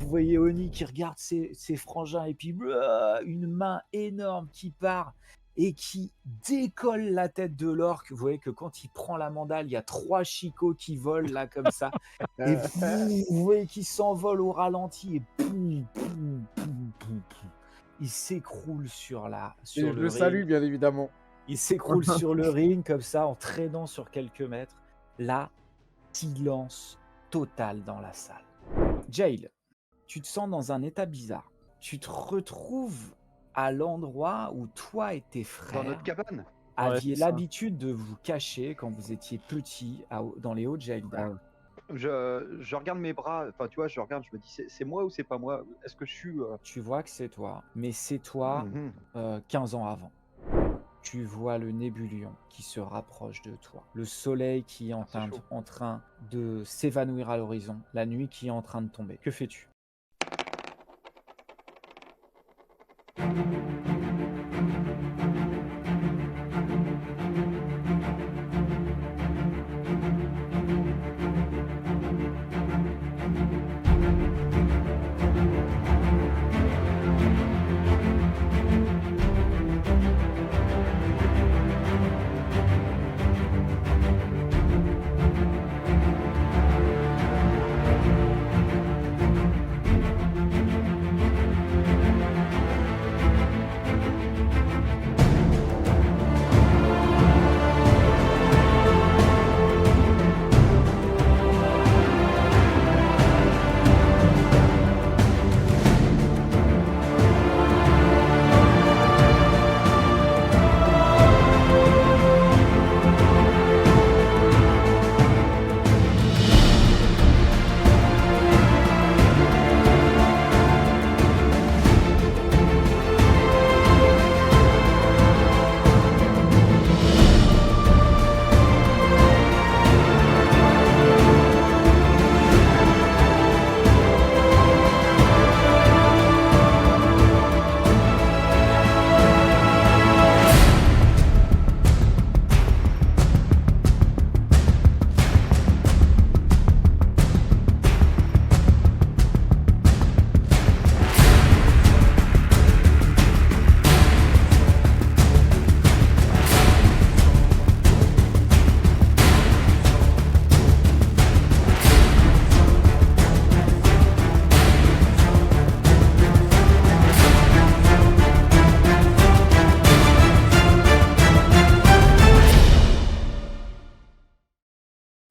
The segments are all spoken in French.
vous voyez Oni qui regarde ses frangins et puis bleu, une main énorme qui part et qui décolle la tête de l'orque. Vous voyez que quand il prend la mandale, il y a 3 chicots qui volent là comme ça et vous voyez qu'il s'envole au ralenti et poum, poum, poum, poum, poum. Il s'écroule Et sur je le le salue, ring. bien évidemment. Il s'écroule sur le ring comme ça en traînant sur quelques mètres. Là, silence total dans la salle. Jail, tu te sens dans un état bizarre. Tu te retrouves à l'endroit où toi et tes Dans notre frères cabane. Ouais, aviez c'est ça. l'habitude de vous cacher quand vous étiez petits dans les hauts de Jaildar. Je regarde mes bras, enfin tu vois, je regarde, je me dis c'est moi ou c'est pas moi? Est-ce que je suis Tu vois que c'est toi, mais c'est toi Mhm. 15 ans avant. Tu vois le Nébulion qui se rapproche de toi, le soleil qui est c'est chaud. en train de s'évanouir à l'horizon, la nuit qui est en train de tomber. Que fais-tu?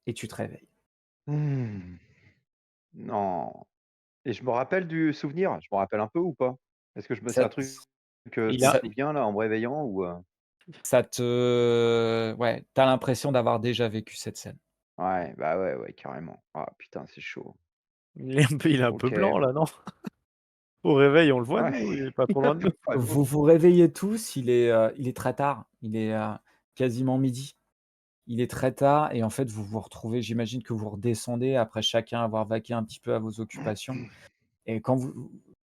Et tu te réveilles. Hmm. Non. Et je me rappelle du souvenir? Je me rappelle un peu ou pas? Est-ce que c'est Ça, un truc que je Il me a, ça, souviens là en me réveillant ou ça te... Ouais, t'as l'impression d'avoir déjà vécu cette scène. Ouais, bah ouais, ouais, carrément. Ah putain, c'est chaud. il est un peu OK. blanc là, non? Au réveil, on le voit Ouais. nous, il est pas trop Il a loin de nous. pas Vous loin. vous réveillez tous, il est très tard, il est quasiment midi. Il est très tard et en fait, vous vous retrouvez, j'imagine que vous redescendez après chacun avoir vaqué un petit peu à vos occupations et quand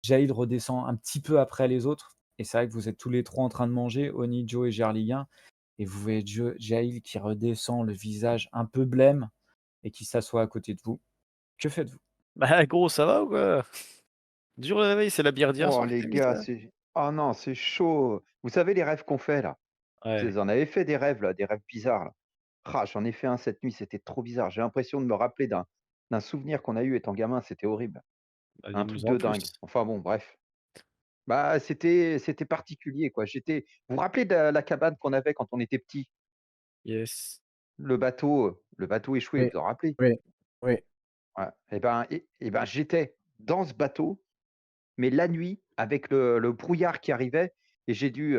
Jaïd redescend un petit peu après les autres et c'est vrai que vous êtes tous les 3 en train de manger, Oni, Joe et Gerliguin et vous voyez Jaïd qui redescend, le visage un peu blême et qui s'assoit à côté de vous. Que faites-vous? Bah gros, ça va ou quoi? Dur le réveil, c'est la bière d'hier Oh soir qui les t'a mis gars, ça? c'est ah non, c'est chaud. Vous savez les rêves qu'on fait là? Ouais, Vous en avez fait des rêves là, des rêves bizarres là? Ah, j'en ai fait un cette nuit, c'était trop bizarre. J'ai l'impression de me rappeler d'un souvenir qu'on a eu étant gamin, c'était horrible. bah Un truc dis-nous en de plus. dingue. Enfin bon, bref. Bah, c'était particulier quoi. Vous vous rappelez de la cabane qu'on avait quand on était petit? Yes. Le bateau échoué, vous Oui, vous en rappelez? oui, oui. Ouais et ben, j'étais dans ce bateau, mais la nuit avec le brouillard qui arrivait et j'ai dû,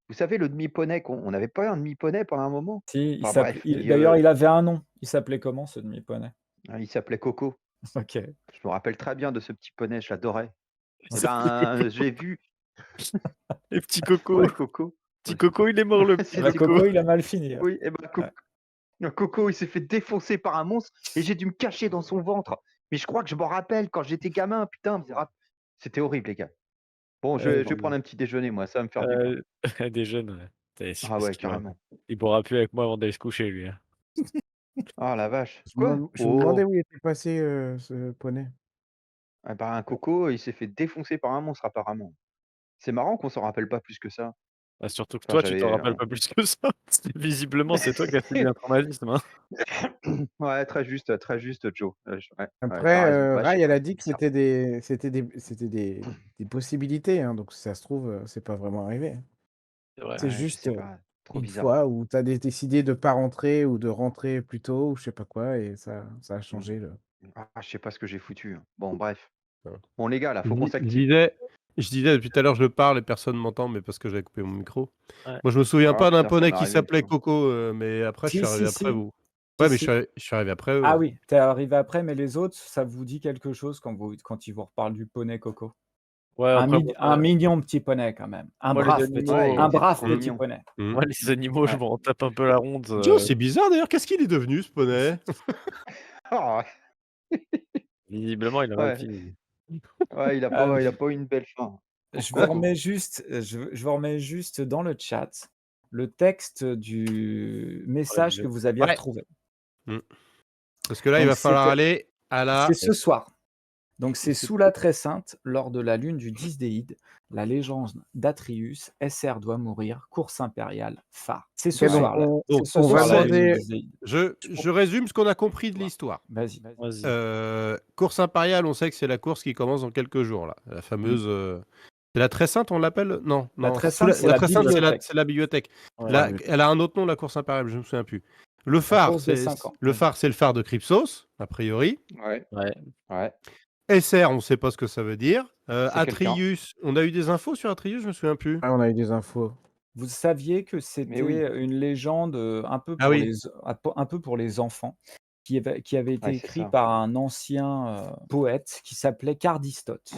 vous savez le demi-poney on n'avait pas un demi-poney pendant un moment? Si, Enfin bref, d'ailleurs, il avait un nom. Il s'appelait comment ce demi-poney? il s'appelait Coco. OK. Je me rappelle très bien de ce petit poney, je l'adorais. Il Et s'appelait ben, j'ai vu les petits cocos. ouais Coco, Petit coco, il est mort le Ah petit bah, c'était coco. Coco, il a mal fini, oui et ben ouais. Coco, il s'est fait défoncer par un monstre et j'ai dû me cacher dans son ventre. Mais je crois que je m'en rappelle quand j'étais gamin, putain, c'était horrible les gars. Bon, je vais prendre un petit déjeuner moi, ça va me faire du bien. Heu, des jeunes, ouais. Tu sais Ah pas ce ouais, qu'il aura. carrément. Il boira plus avec moi avant d'aller se coucher lui, hein. Ah la vache. Je Quoi? me demandais Oh! où il était passé, ce poney. Ah bah, un Coco, il s'est fait défoncer par un monstre apparemment. C'est marrant qu'on s'en rappelle pas plus que ça. Bah, surtout que Enfin, toi, tu t'en j'avais, rappelles pas plus que ça. Visiblement, c'est toi qui as subi un traumatisme, hein. ouais, très juste, Joe. Ouais, tu Après, raison. Bah, je sais Rai, elle pas, a c'est dit que bizarre. c'était des possibilités, hein, donc ça se trouve, c'est pas vraiment arrivé, hein. C'est vrai. C'est Ouais, je juste, sais pas, trop une bizarre. fois où tu as décidé de pas rentrer ou de rentrer plus tôt ou je sais pas quoi et ça a Mmh. changé le Je sais pas ce que j'ai foutu, hein. Bon bref. Ouais. Bon les gars, là, Je faut qu'on dis je s'active. disais je disais depuis tout à l'heure, je parle et personne m'entend, mais parce que j'avais coupé mon micro. Ouais. Moi, je me souviens Ah pas d'un putain, ça poney m'est qui arrivé une s'appelait fois. Coco, mais après je Si, suis arrivé si, après si. vous. Si, Ouais, mais si. je suis arrivé après eux, Ah ouais. oui, tu es arrivé après, mais les autres, ça vous dit quelque chose quand ils vous reparlent du poney Coco? Ouais, après, moi, Un mignon petit poney quand même, moi, les animaux, Ouais, il un était brave trop petit mignon. poney. Mmh. moi, les animaux, je Ouais. m'en tape un peu la ronde. Tiens, c'est bizarre d'ailleurs, qu'est-ce qu'il est devenu ce poney? Ah Visiblement, il a mal ouais, fini. ouais, Heu, il a pas eu une belle fin, pauvre je vous Coco. remets juste, je vous remets juste dans le chat le texte du message que vous aviez Ouais. retrouvé. Mmh. Parce que là, il Donc va falloir c'était aller à c'est la ce soir. Donc c'est C'est sous la très sainte, lors de la lune du 10 déide, la légende d'Atreus, Sr doit mourir, course impériale, phare. C'est ce OK, donc soir là, c'est donc ce on va soir la course lune du demander 10 déide. je résume ce qu'on a compris de l'histoire. Vas-y. Vas-y. Course impériale, on sait que c'est la course qui commence dans quelques jours là, la Mmh. fameuse, c'est la très sainte, on l'appelle? Non, La non, très sous sainte, c'est la la très sainte, bibliothèque. c'est la bibliothèque. Ouais. Là, Ouais. elle a un autre nom, la course impériale, je me souviens plus. Le La phare, course des c'est 5 ans. le phare de Crypsos, a priori. Ouais, Ouais. ouais, SR, on sait pas ce que ça veut dire. c'est quelqu'un. Atreus, on a eu des infos sur Atreus? Je me souviens plus. Ouais, on a eu des infos. Vous saviez que Mais oui, c'était une légende, Ah oui. un peu pour les enfants, qui avait été ouais, c'est écrit ça. par un ancien, poète qui s'appelait Cardistote.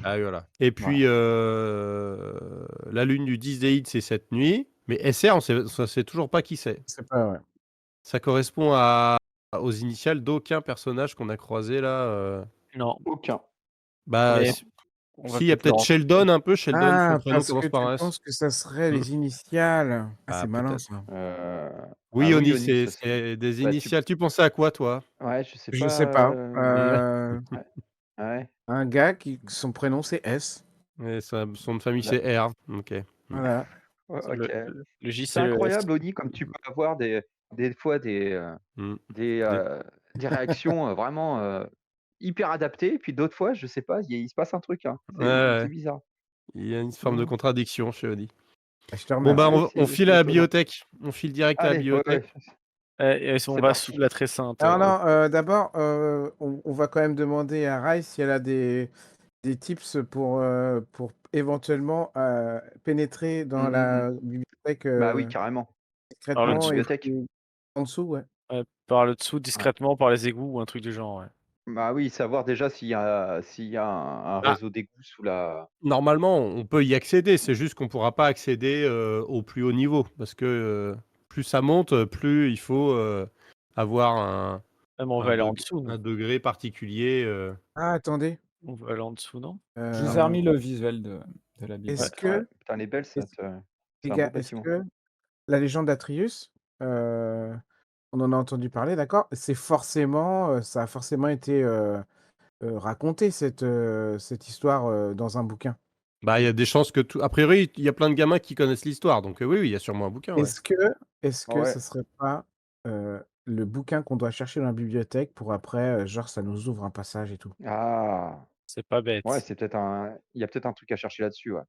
Ah oui, voilà. Et puis, Voilà. la lune du 10 Déide, c'est cette nuit. Mais SR, on sait toujours pas qui c'est. C'est pas ouais. Ça correspond aux initiales d'aucun personnage qu'on a croisé là. Non. Aucun. Bah, Mais on va si, il y a peut-être le peut-être rencontrer. Sheldon un peu. Sheldon, son Ah, prénom parce que commence par tu un S. penses que ça serait Mm. les initiales. Ah, Ah, c'est malin peut-être. ça. Oui, Oni, Oni, ça c'est c'est des bah, initiales. Tu pensais à quoi, toi? ouais, je sais Je pas, sais pas. ouais, ouais. Un gars qui son prénom c'est S. Et son nom de famille, Là c'est R. Ok. Voilà. ouais, Le OK. le J, C'est c'est le S. incroyable, Oni, comme tu peux avoir des fois Mm. des, Des- des réactions, vraiment, hyper adaptées, puis d'autres fois, je sais pas, il se passe un truc, hein. Ouais, ouais. C'est bizarre. Il y a une forme de Mmh. contradiction chez Oni. Bah, je te Bon, bah, remercie. Ouais, on file à c'est la étonnant. bibliothèque. On file direct à la Allez, ouais, bibliothèque. Et on c'est va parti. sous la très sainte. Alors non, d'abord, on va quand même demander à Rai si elle a des tips pour éventuellement, pénétrer dans Mmh, mmh, mmh. la bibliothèque, Bah oui, carrément. Par le La discrètement dessous. et bibliothèque. en dessous, ouais. Ouais, par le dessous, Ouais. discrètement, par les égouts ou un truc du genre, ouais. Bah oui, savoir déjà s'il y a un Ah, réseau d'égouts sous la normalement, on peut y accéder. C'est juste qu'on pourra pas accéder au plus haut niveau. Parce que plus ça monte, plus il faut avoir Même on va aller en dessous, nous. un degré particulier. Ah attendez, On va aller en dessous, non? Je vous ai hem, remis le visuel de la est-ce bibliothèque. ouais, que putain, elle est belle est-ce c'est les un beau gars, est-ce bâtiment. que la légende d'Atreus, on en a entendu parler, d'accord? C'est forcément, ça a forcément été, raconté cette histoire, dans un bouquin? Bah, il y a des chances que a priori, il y a plein de gamins qui connaissent l'histoire. Donc oui, oui, il y a sûrement un bouquin, ouais. Est-ce que est-ce que Ouais. ce serait pas, le bouquin qu'on doit chercher dans la bibliothèque pour après, genre ça nous ouvre un passage et tout? Ah! C'est pas Ouais, bête. c'est peut-être il y a peut-être un truc à chercher là-dessus, ouais.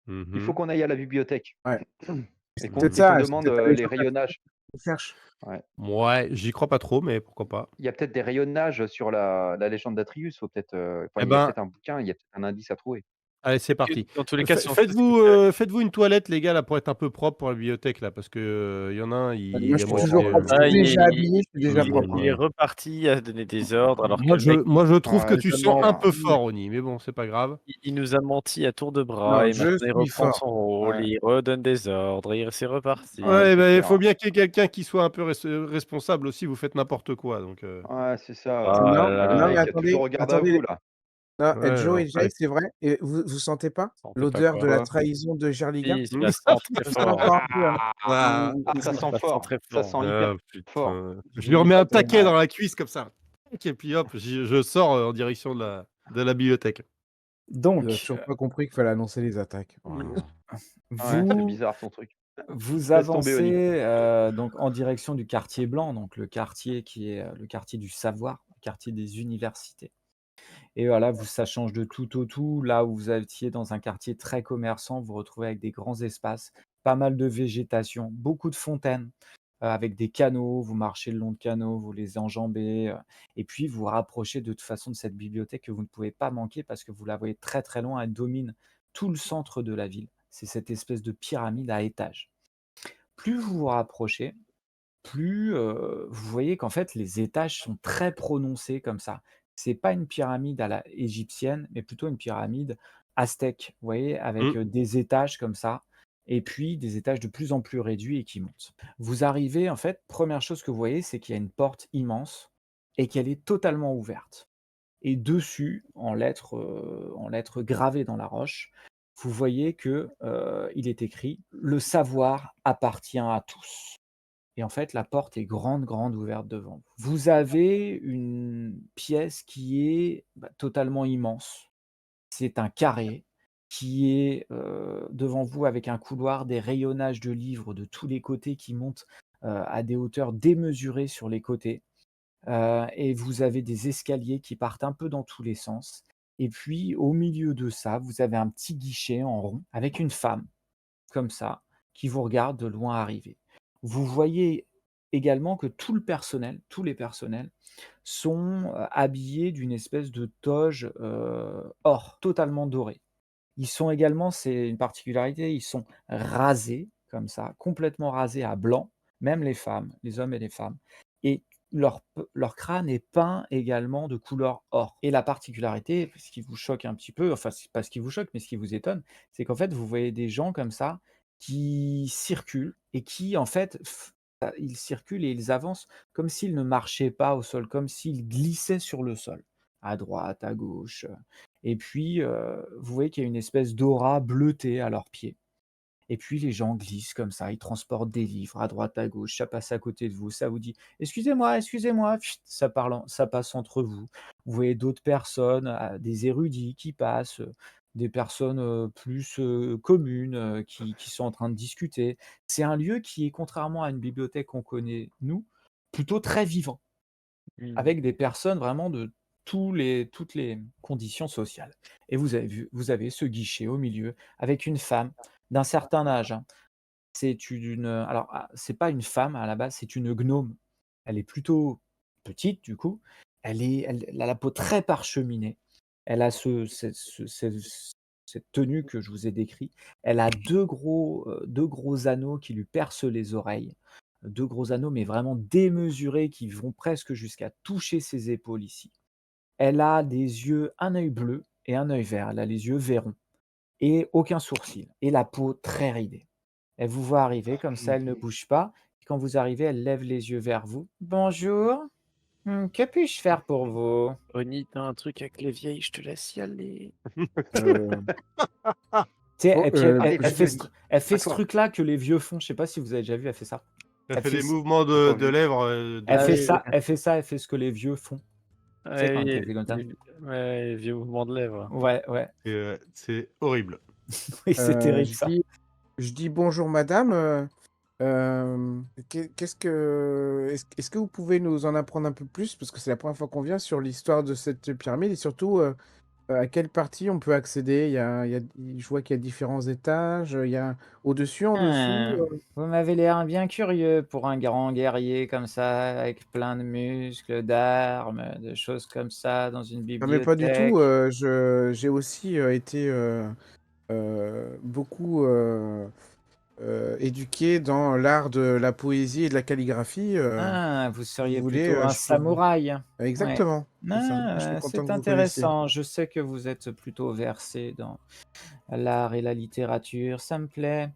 Il faut Mmh. qu'on aille à la bibliothèque Ouais. et C'est qu'on peut-être Mmh. et qu'on ça, c'est demande, peut-être la les légende rayonnages. qu'on cherche. Ouais. Ouais, j'y crois pas trop, mais pourquoi pas. Il y a peut-être des rayonnages sur la légende d'Atreus, faut peut-être, enfin, Eh il y a ben, peut-être un bouquin, il y a peut-être un indice à trouver. allez, c'est parti. Dans tous les cas, si on fait ce que Faites-vous tu as faites-vous une toilette, les gars, là, pour être un peu propre pour la bibliothèque, là, parce que il y en a un, Moi il est je à suis toujours moitié. propre, je ah, suis déjà habillé, je suis déjà propre, il hein. est reparti à donner des ordres alors que Moi, le mec, moi, je trouve que Ouais, tu c'est sens un bizarre. peu fort, Oni, mais bon, c'est pas grave. il nous a menti à tour de bras Non, et je maintenant il suis reprend fort. son rôle, Ouais, il redonne des ordres, c'est reparti. ouais, Ouais, c'est bah, il faut clair. bien qu'il y ait quelqu'un qui soit un peu responsable aussi. Vous faites n'importe quoi, donc. Ouais, c'est ça, ouais. Ah Non, Ah, le non mais mec, toujours attendez, regarde à attendez, vous, là. non, Ouais, Joe non, et Jay, allez. c'est vrai et vous sentez pas Ça en fait pas l'odeur quoi. de la Quoi? trahison de Gerliga? Si, je la sens très Je le sens fort. encore un peu, hein. Ah, Ou Ça sent Je la sens fort, très ça fort. sent hyper ah, fort. putain. je Je vous lui dis remets pas un de taquet Ouais. dans la cuisse comme ça. Et puis hop, je sors en direction de la. de la bibliothèque. Il a Donc, toujours pas compris qu'il fallait annoncer les attaques. Oh là là. Ouais, c'est vous bizarre son truc. vous Laisse tomber, Oni. avancez, donc en direction du quartier blanc, donc le quartier qui est, le quartier du savoir, le quartier des universités. Et voilà, ça change de tout au tout. Là où vous étiez dans un quartier très commerçant, vous vous retrouvez avec des grands espaces, pas mal de végétation, beaucoup de fontaines, avec des canaux. Vous marchez le long de canaux, vous les enjambez, et puis vous vous rapprochez de toute façon de cette bibliothèque que vous ne pouvez pas manquer parce que vous la voyez très, très loin. Elle domine tout le centre de la ville. C'est cette espèce de pyramide à étages. Plus vous vous rapprochez, plus, vous voyez qu'en fait les étages sont très prononcés comme ça. C'est pas une pyramide à la égyptienne, mais plutôt une pyramide aztèque, vous voyez? Avec, Mmh. des étages comme ça et puis des étages de plus en plus réduits et qui montent. Vous arrivez en fait, première chose que vous voyez, c'est qu'il y a une porte immense et qu'elle est totalement ouverte et dessus, en lettres gravées dans la roche, vous voyez que, il est écrit: «Le savoir appartient à tous». Et en fait, la porte est grande, grande ouverte devant vous. Vous avez une pièce qui est, totalement immense. C'est un carré qui est, devant vous avec un couloir, des rayonnages de livres de tous les côtés qui montent, à des hauteurs démesurées sur les côtés, et vous avez des escaliers qui partent un peu dans tous les sens et puis au milieu de ça, vous avez un petit guichet en rond avec une femme comme ça, qui vous regarde de loin arriver. Vous voyez également que tout le personnel, tous les personnels sont, habillés d'une espèce de toge, or, totalement dorée. Ils sont également, c'est une particularité, ils sont rasés comme ça, complètement rasés à blanc, même les femmes, les hommes et les femmes et leur crâne est peint également de couleur or et la particularité, ce qui vous choque un petit peu, enfin, c'est pas ce qui vous choque, mais ce qui vous étonne, c'est qu'en fait, vous voyez des gens comme ça qui circulent et qui, en fait, ils circulent et ils avancent comme s'ils ne marchaient pas au sol, comme s'ils glissaient sur le sol, à droite, à gauche, et puis, vous voyez qu'il y a une espèce d'aura bleutée à leurs pieds et puis les gens glissent comme ça, ils transportent des livres à droite, à gauche, ça passe à côté de vous, ça vous dit: «Excusez-moi, excusez-moi», pfft, ça passe entre vous. Vous voyez d'autres personnes, des érudits qui passent, des personnes, plus, communes, qui sont en train de discuter. C'est un lieu qui est, contrairement à une bibliothèque qu'on connaît nous, plutôt très vivant. Mmh. Avec des personnes vraiment de toutes les conditions sociales et vous avez ce guichet au milieu avec une femme d'un certain âge, hein. C'est une, alors, c'est pas une femme à la base, c'est une gnome. Elle est plutôt petite du coup. Elle a la peau très parcheminée. Elle a cette tenue que je vous ai décrit. Elle a 2 gros anneaux qui lui percent les oreilles. 2 gros anneaux, mais vraiment démesurés, qui vont presque jusqu'à toucher ses épaules ici. Elle a des yeux, un œil bleu et un œil vert. Elle a les yeux verrons et aucun sourcil et la peau très ridée. Elle vous voit arriver comme ça, elle ne bouge pas. Quand vous arrivez, elle lève les yeux vers vous. «Bonjour, que puis-je faire pour vous?» Oni, tu un truc avec les vieilles, je te laisse y aller. Heu, Tu sais, oh, et puis Allez, elle fait vas-y, ce Oni. elle fait À ce toi. truc-là que les vieux font. Je sais pas si vous avez déjà vu, elle fait ça. Ça Elle fait fait des ç mouvements J'ai pas de vu. lèvres, elle de fait Ah oui, ça elle fait ce que les vieux font. Tu sais, ouais, quand oui, elle fait comme ça? ouais, vieux mouvement de lèvres. Ouais, ouais. et c'est horrible. Oui, c'est terrible je ça. dis je dis: «Bonjour madame, est-ce que vous pouvez nous en apprendre un peu plus?» parce que c'est la première fois qu'on vient, sur l'histoire de cette pyramide et surtout, à quelle partie on peut accéder? Je vois qu'il y a différents étages, il y a au-dessus, en dessous, Ah, vous m'avez l'air bien curieux pour un grand guerrier comme ça, avec plein de muscles, d'armes, de choses comme ça dans une Non mais pas du tout, bibliothèque. j'ai aussi, été, beaucoup, éduqué dans l'art de la poésie et de la calligraphie, Ah, vous si vous seriez voulez, plutôt un je peux vous samouraï? Ouais. exactement, c'est ça. Je serais Ah, content c'est que vous connaissiez. intéressant. Je sais que vous êtes plutôt versé dans l'art et la littérature, ça me plaît.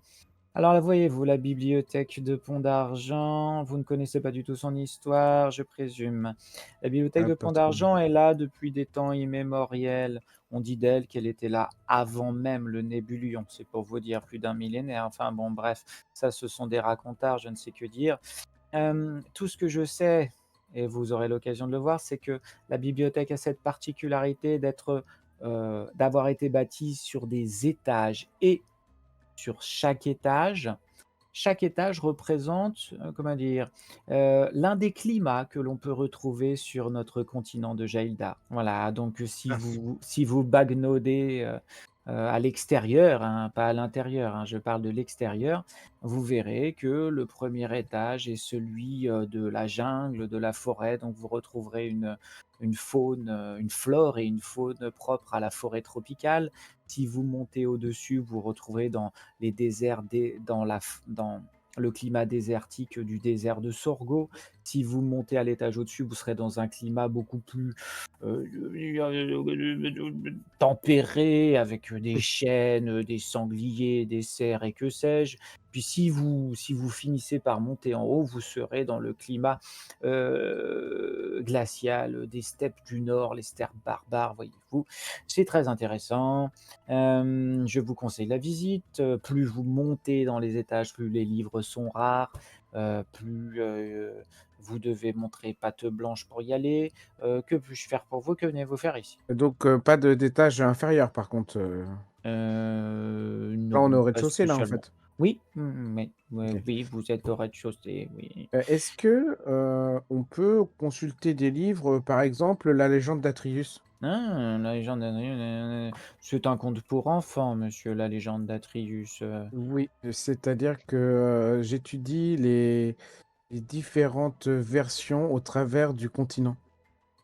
Alors là, voyez-vous, la bibliothèque de Pont d'Argent, vous ne connaissez pas du tout son histoire, je présume. La bibliothèque Ah, de pas Pont trop. d'Argent est là depuis des temps immémoriels. On dit d'elle qu'elle était là avant même le Nébulion. C'est pour vous dire plus d'un millénaire. Enfin bon, bref, ça, ce sont des racontards, je ne sais que dire. Tout ce que je sais, et vous aurez l'occasion de le voir, c'est que la bibliothèque a cette particularité d'avoir été bâtie sur des étages et sur chaque étage représente, comment dire? L'un des climats que l'on peut retrouver sur notre continent de Jaïlda. Voilà, donc Ah, si vous bagnaudez, à l'extérieur, hein, pas à l'intérieur, hein, je parle de l'extérieur, vous verrez que le premier étage est celui, de la jungle, de la forêt, donc vous retrouverez une faune, une flore et une faune propres à la forêt tropicale. Si vous montez au-dessus, vous retrouverez dans les déserts dans le climat désertique du désert de Sorgho. Si vous montez à l'étage au-dessus, vous serez dans un climat beaucoup plus tempéré, avec des chênes, des sangliers, des cerfs et que sais-je. Puis si vous finissez par monter en haut, vous serez dans le climat glacial des steppes du nord, les steppes barbares, voyez-vous. C'est très intéressant. Je vous conseille la visite. Plus vous montez dans les étages, plus les livres sont rares, plus vous devez montrer patte blanche pour y aller. Que puis-je faire pour vous? Que venez-vous faire ici? Donc pas d'étage inférieur par contre, là on est Non, au pas rez-de-chaussée là, en spécialement. fait? Oui, oui, OK. oui, vous êtes au rez-de-chaussée, oui. Est-ce que, on peut consulter des livres, par exemple, La légende d'Atreus? Ah, la légende c'est un conte pour enfants, monsieur, la légende d'Atreus. Oui, c'est-à-dire que, j'étudie les différentes versions au travers du continent.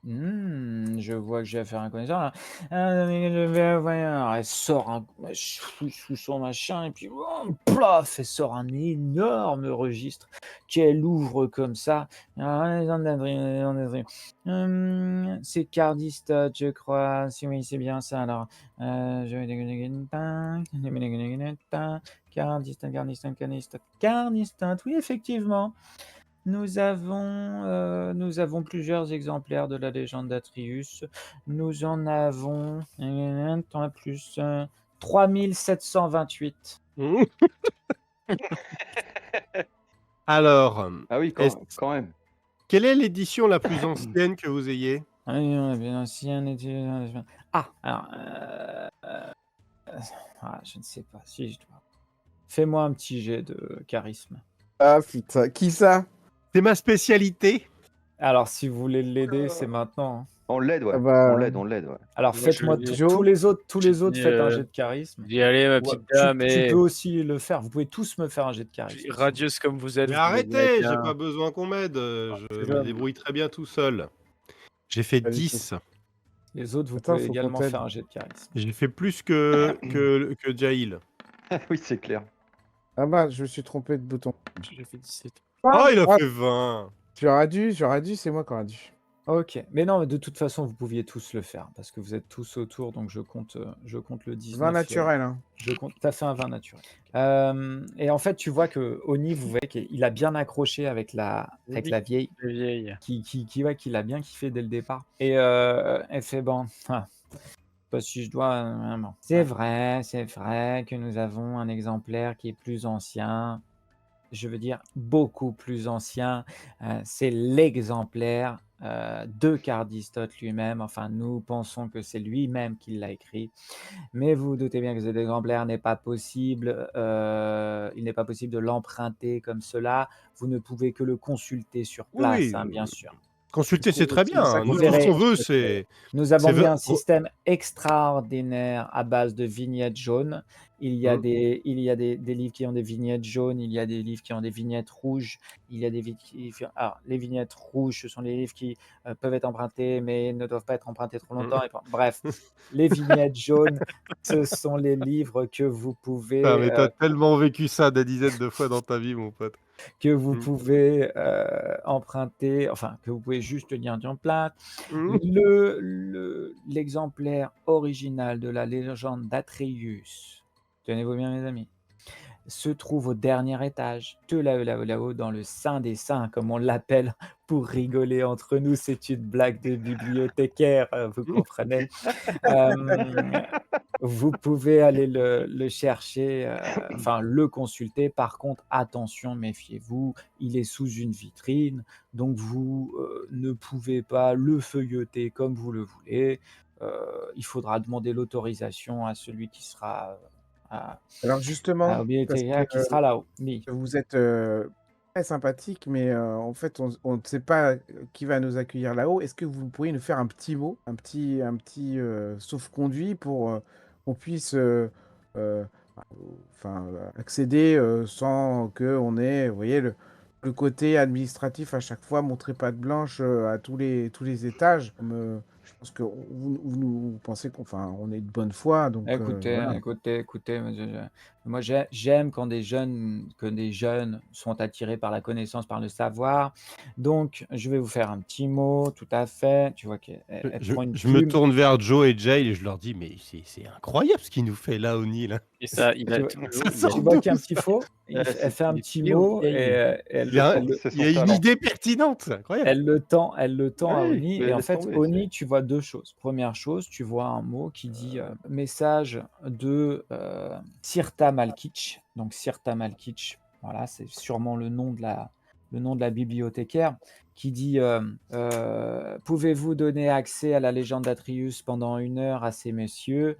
Je vois que j'ai affaire à un connaisseur là. Je vais voir. Elle sort sous son machin et puis plof, elle sort un énorme registre qu'elle ouvre comme ça. Alors, Alexandre Dadry. C'est Cardistot, je crois. Si oui, c'est bien ça. Alors, je vais Cardistot, oui, effectivement. Nous avons plusieurs exemplaires de la légende d'Atreus. Nous en avons un plus 3728. Alors, Ah oui, est-ce- quand même. quelle est l'édition la plus ancienne que vous ayez? Ah oui, on a bien ancien Ah, alors, je ne sais pas si je dois. Fais-moi un petit jet de charisme. Ah putain, qui ça? C'est ma spécialité. Alors, si vous voulez l'aider, c'est maintenant, hein. On l'aide, ouais. Ah bah, On l'aide, ouais. Alors, Moi, je faites-moi dis- Joe? tous je les autres, dis, faites un jet de charisme. Dis allez, ma Ouais, petite dame, tu et peux aussi le faire. Vous pouvez tous me faire un jet de charisme. radieuse comme vous êtes, Mais vous pouvez bien être arrêtez, j'ai bien. pas besoin qu'on m'aide. Je c'est me ça. débrouille très bien tout seul. J'ai fait Pas du tout. 10. Les autres, vous Attends, pouvez faut qu'on également t'aide. faire un jet de charisme. J'ai fait plus que Jail. Oui, c'est clair. Ah bah, je me suis trompé de bouton. J'ai fait 17. Oh, il a Ah, fait 20. j'aurais dû, c'est moi qui aurais dû. Ok, mais non, de toute façon, vous pouviez tous le faire parce que vous êtes tous autour, donc je compte le 19. 20 naturel, hein. T'as fait un 20 naturel. Et en fait, tu vois que Oni, vous voyez qu'il a bien accroché avec la vieille, Les vieilles. qu'il a bien kiffé dès le départ. Et elle fait bon. Pas si je dois. Bon. C'est vrai que nous avons un exemplaire qui est plus ancien. Je veux dire beaucoup plus ancien. C'est l'exemplaire de Cardistote lui-même. Enfin, nous pensons que c'est lui-même qui l'a écrit. Mais vous vous doutez bien que cet exemplaire n'est pas possible. Il n'est pas possible de l'emprunter comme cela. Vous ne pouvez que le consulter sur Oui, place, oui. hein, bien sûr. Consulter, c'est très bien. C'est ça Hein. que Nous, vous tout ce verrez. qu'on veut, c'est. Nous avons C'est mis ve- un système extraordinaire à base de vignettes jaunes. Il y a, Hmm. des livres qui ont des vignettes jaunes, il y a des livres qui ont des vignettes rouges, il y a des alors, les vignettes rouges, ce sont les livres qui peuvent être empruntés, mais ne doivent pas être empruntés trop longtemps. Bref, les vignettes jaunes, ce sont les livres que vous pouvez Ah, mais t'as tellement vécu ça des dizaines de fois dans ta vie, mon pote. emprunter, enfin, que vous pouvez juste lire en plate. Hmm. L'exemplaire original de la légende d'Atreus, tenez-vous bien mes amis, se trouve au dernier étage, tout là-haut, là-haut, là-haut, dans le sein des saints, comme on l'appelle, pour rigoler entre nous. C'est une blague de bibliothécaire, vous comprenez. Vous pouvez aller le chercher, enfin le consulter. Par contre, attention, méfiez-vous, il est sous une vitrine, donc vous, ne pouvez pas le feuilleter comme vous le voulez. Il faudra demander l'autorisation à celui qui sera, à Alors justement, au parce que bibliothécaire qui sera là-haut. Oui. vous êtes, très sympathique, mais en fait, on ne sait pas, qui va nous accueillir là-haut. Est-ce que vous pourriez nous faire un petit mot, un petit, sauf-conduit pour, qu'on puisse, heu, enfin, accéder, sans qu'on ait, vous voyez, le côté administratif à chaque fois, montrer patte blanche, à tous les étages. Je pense que vous pensez qu'on on est de bonne foi, donc Écoutez, voilà. écoutez, écoutez, moi j'aime quand des jeunes sont attirés par la connaissance, par le savoir. Donc je vais vous faire un petit mot, tout à fait. Tu vois qu'elle Je prend une je me plume. tourne vers Joe et Jay et je leur dis: «Mais c'est incroyable ce qu'il nous fait là, Oni, là. Et ça, il Tu a vois toujours Ça il a tu sort vois d'où qu'il y a un ça?» petit faux? Elle fait un il est petit plié au mot et vieil. Il a C'est il son a une talent. idée pertinente, c'est incroyable. elle le tend à Oui, Oni mais et en laisse fait, tomber, Oni, c'est tu vois 2 choses. Première chose, tu vois un mot qui dit, message de, Sirta Malkic. Donc Sirta Malkic, voilà, c'est sûrement le nom de la bibliothécaire qui dit, «Pouvez-vous donner accès à la légende d'Atrius pendant 1 heure à ces messieurs?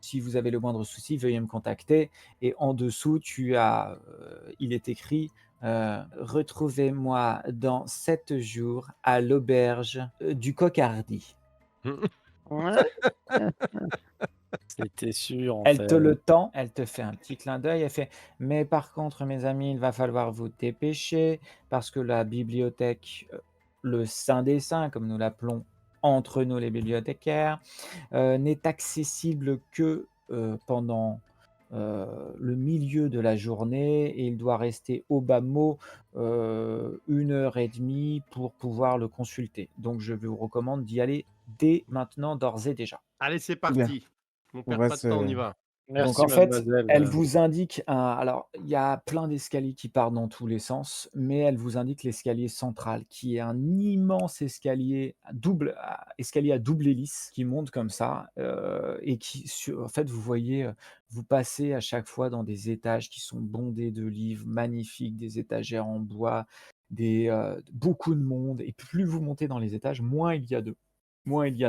Si vous avez le moindre souci, veuillez me contacter». Et en dessous, il est écrit, retrouvez-moi dans 7 jours à l'auberge, du Coq-Hardy. Ouais, c'était sûr, en Elle fait. te le tend, elle te fait un petit clin d'œil, elle fait: «Mais par contre, mes amis, il va falloir vous dépêcher parce que la bibliothèque, le saint des saints, comme nous l'appelons entre nous les bibliothécaires, n'est accessible que, pendant, le milieu de la journée et il doit rester au bas mot, 1 heure et demie pour pouvoir le consulter. Donc je vous recommande d'y aller dès maintenant, d'ores et déjà». Allez, c'est Très bien, parti. On on perd va pas de temps, on se y va. Donc Merci en fait, mademoiselle, elle vous indique alors il y a plein d'escaliers qui partent dans tous les sens, mais elle vous indique l'escalier central qui est un immense escalier à double hélice qui monte comme ça, et en fait, vous voyez, vous passez à chaque fois dans des étages qui sont bondés de livres magnifiques, des étagères en bois, beaucoup de monde et plus vous montez dans les étages, moins il y a de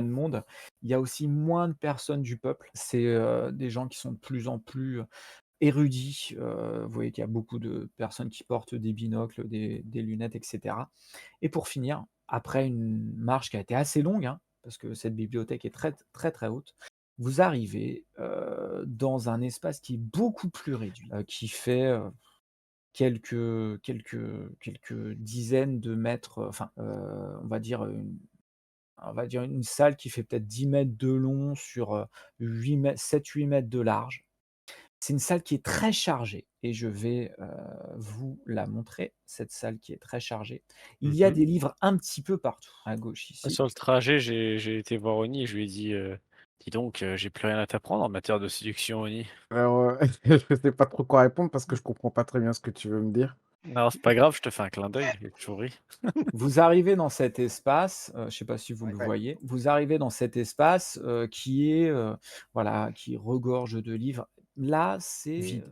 monde. Il y a aussi moins de personnes du peuple. C'est, des gens qui sont de plus en plus érudits. Vous voyez qu'il y a beaucoup de personnes qui portent des binocles, des lunettes et cetera. Et pour finir, après une marche qui a été assez longue, hein, parce que cette bibliothèque est très, très, très haute, vous arrivez, dans un espace qui est beaucoup plus réduit, qui fait, quelques dizaines de mètres, enfin, on va dire une salle qui fait peut-être 10 mètres de long sur, 7-8 mètres de large. C'est une salle qui est très chargée et je vais, vous la montrer, cette salle qui est très chargée. Il y a Mmh. des livres un petit peu partout, à gauche ici. sur le trajet, j'ai été voir Oni et je lui ai dit, «Dis donc, j'ai plus rien à t'apprendre en matière de séduction, Oni». alors, je sais pas trop quoi répondre parce que je comprends pas très bien ce que tu veux me dire. «Non, c'est pas grave, je te fais un clin d'œil», j'ai toujours ri. Vous arrivez dans cet espace, je ne sais pas si vous le Ouais. voyez. Vous arrivez dans cet espace, qui est, voilà, qui regorge de livres. Là, c'est vide.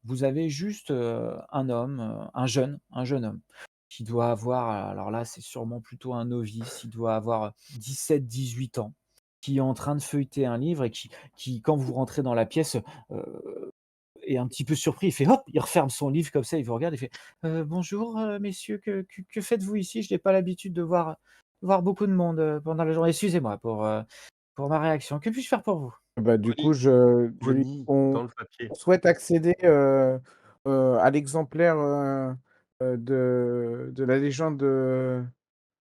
Vous avez juste, un homme, un jeune homme qui doit avoir, alors là, c'est sûrement plutôt un novice, il doit avoir 17-18 ans, qui est en train de feuilleter un livre et qui quand vous rentrez dans la pièce, est un petit peu surpris. Il fait hop, il referme son livre comme ça, il vous regarde, il fait: «Bonjour, messieurs, que faites-vous ici? Je n'ai pas l'habitude de voir beaucoup de monde, pendant la journée. Excusez-moi pour ma réaction. Que puis-je faire pour vous?» Bah, du Oni, coup, je lui Oni, on tends le papier. on souhaite accéder, à l'exemplaire, de la légende,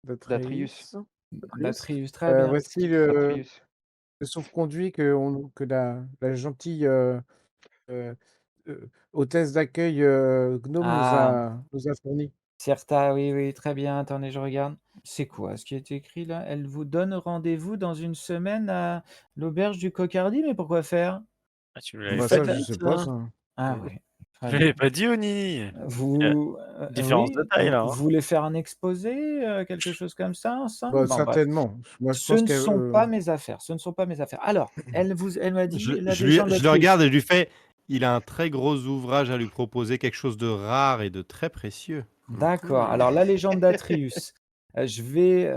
d'Atrius. d'Atreus. Atreus. D'Atrius, très bien. Voici D'Atrius. le sauf-conduit que la gentille, heu hôtesse d'accueil, gnome Ah, nous a fourni. Certa, oui, oui, très bien. Attendez, je regarde. C'est quoi ce qui est écrit là? Elle vous donne rendez-vous dans 1 semaine à l'auberge du Cocardi, mais pourquoi faire? Ah, tu me Vous l'avais Bah, pas ça, faites je la dit sais pas ça? ça. Ah Mmh. oui, Je très l'avais bien. pas dit, Oni! Il y a Vous, différence de oui, taille là, vous hein. voulez faire un exposé, quelque chose comme ça ensemble? Bah, Bon bref, certainement. Moi, je ce pense ne que, sont pas mes affaires, ce ne sont pas mes affaires. Alors, elle m'a dit: «La légende Je le d'Atreus». regarde et je lui fais: «Il a un très gros ouvrage à lui proposer, quelque chose de rare et de très précieux». D'accord, Mmh. alors la légende d'Atreus, je vais,